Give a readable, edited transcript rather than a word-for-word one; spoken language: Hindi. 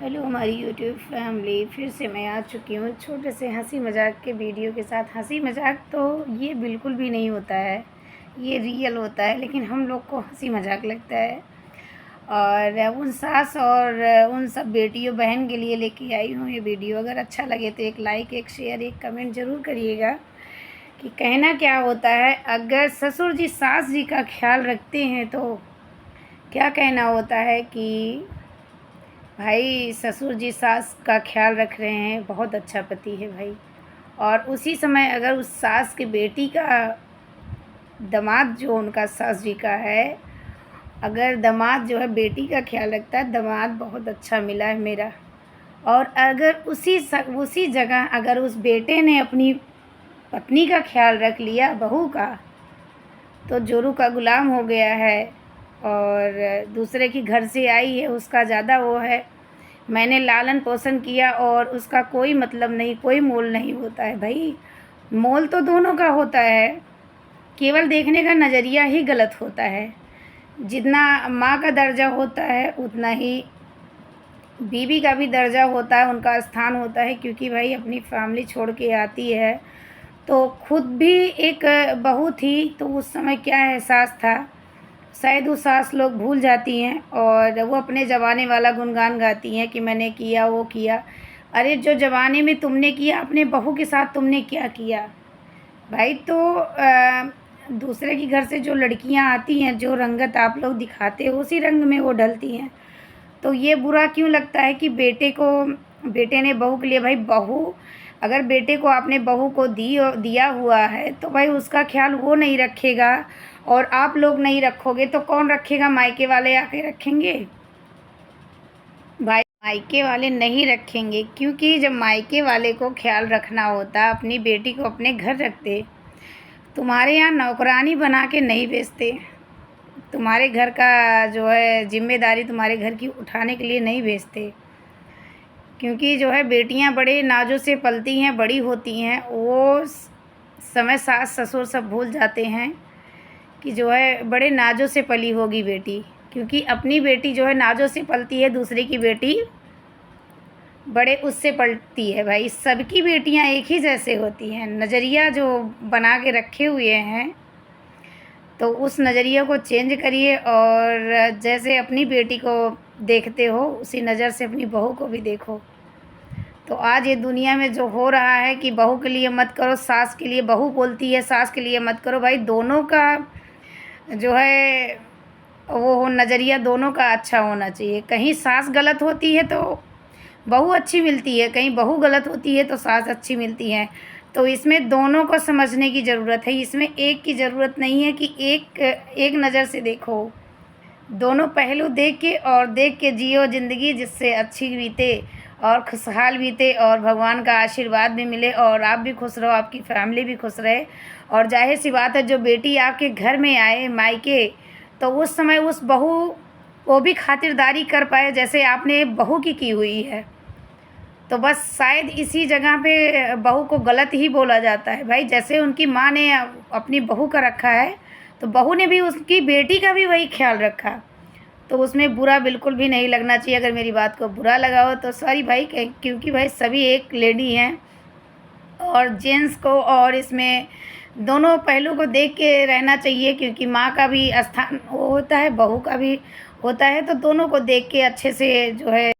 हेलो हमारी यूट्यूब फैमिली, फिर से मैं आ चुकी हूँ छोटे से हंसी मजाक के वीडियो के साथ। हंसी मजाक तो ये बिल्कुल भी नहीं होता है, ये रियल होता है, लेकिन हम लोग को हंसी मजाक लगता है। और उन सास और उन सब बेटियों बहन के लिए लेके आई हूँ ये वीडियो। अगर अच्छा लगे तो एक लाइक, एक शेयर, एक कमेंट ज़रूर करिएगा। कि कहना क्या होता है, अगर ससुर जी सास जी का ख्याल रखते हैं तो क्या कहना होता है कि भाई ससुर जी सास का ख्याल रख रहे हैं, बहुत अच्छा पति है भाई। और उसी समय अगर उस सास की बेटी का दामाद जो उनका सास जी का है, अगर दामाद जो है बेटी का ख्याल रखता है, दामाद बहुत अच्छा मिला है मेरा। और अगर उसी जगह अगर उस बेटे ने अपनी पत्नी का ख्याल रख लिया, बहू का, तो जोरू का गुलाम हो गया है। और दूसरे की घर से आई है, उसका ज़्यादा वो है। मैंने लालन पोषण किया और उसका कोई मतलब नहीं, कोई मोल नहीं होता है भाई। मोल तो दोनों का होता है, केवल देखने का नज़रिया ही गलत होता है। जितना माँ का दर्जा होता है उतना ही बीवी का भी दर्जा होता है, उनका स्थान होता है। क्योंकि भाई अपनी फैमिली छोड़ के आती है, तो खुद भी एक बहू थी, तो उस समय क्या एहसास था शायद वो सास लोग भूल जाती हैं। और वो अपने ज़माने वाला गुणगान गाती हैं कि मैंने किया वो किया। अरे जो ज़माने में तुमने किया, अपने बहू के साथ तुमने क्या किया भाई। तो दूसरे के घर से जो लड़कियां आती हैं, जो रंगत आप लोग दिखाते हो उसी रंग में वो ढलती हैं। तो ये बुरा क्यों लगता है कि बेटे ने बहू के लिए, भाई बहू अगर बेटे को आपने बहू को दिया हुआ है तो भाई उसका ख्याल वो नहीं रखेगा और आप लोग नहीं रखोगे तो कौन रखेगा? मायके वाले आके रखेंगे भाई, मायके वाले नहीं रखेंगे। क्योंकि जब मायके वाले को ख्याल रखना होता, अपनी बेटी को अपने घर रखते। तुम्हारे यहाँ नौकरानी बना के नहीं भेजते, तुम्हारे घर का जो है जिम्मेदारी तुम्हारे घर की उठाने के लिए नहीं भेजते। क्योंकि जो है बेटियां बड़े नाजों से पलती हैं, बड़ी होती हैं, वो समय सास ससुर सब भूल जाते हैं कि जो है बड़े नाजों से पली होगी बेटी। क्योंकि अपनी बेटी जो है नाजों से पलती है, दूसरे की बेटी बड़े उससे पलती है। भाई सबकी बेटियां एक ही जैसे होती हैं, नज़रिया जो बना के रखे हुए हैं, तो उस नज़रिए को चेंज करिए। और जैसे अपनी बेटी को देखते हो उसी नज़र से अपनी बहू को भी देखो। तो आज ये दुनिया में जो हो रहा है कि बहू के लिए मत करो, सास के लिए, बहू बोलती है सास के लिए मत करो, भाई दोनों का जो है वो हो नज़रिया दोनों का अच्छा होना चाहिए। कहीं सास गलत होती है तो बहू अच्छी मिलती है, कहीं बहू गलत होती है तो सास अच्छी मिलती है। तो इसमें दोनों को समझने की ज़रूरत है, इसमें एक की ज़रूरत नहीं है कि एक नज़र से देखो। दोनों पहलू देख के जियो ज़िंदगी, जिससे अच्छी बीते और खुशहाल बीते और भगवान का आशीर्वाद भी मिले और आप भी खुश रहो, आपकी फैमिली भी खुश रहे। और जाहिर सी बात है, जो बेटी आपके घर में आए मायके, तो उस समय उस बहू वो भी खातिरदारी कर पाए जैसे आपने बहू की हुई है। तो बस शायद इसी जगह पे बहू को गलत ही बोला जाता है भाई। जैसे उनकी माँ ने अपनी बहू का रखा है, तो बहू ने भी उसकी बेटी का भी वही ख्याल रखा। तो उसमें बुरा बिल्कुल भी नहीं लगना चाहिए। अगर मेरी बात को बुरा लगा हो तो सॉरी भाई, क्योंकि भाई सभी एक लेडी हैं और जेंट्स को, और इसमें दोनों पहलू को देख के रहना चाहिए। क्योंकि माँ का भी स्थान वो होता है, बहू का भी होता है, तो दोनों को देख के अच्छे से जो है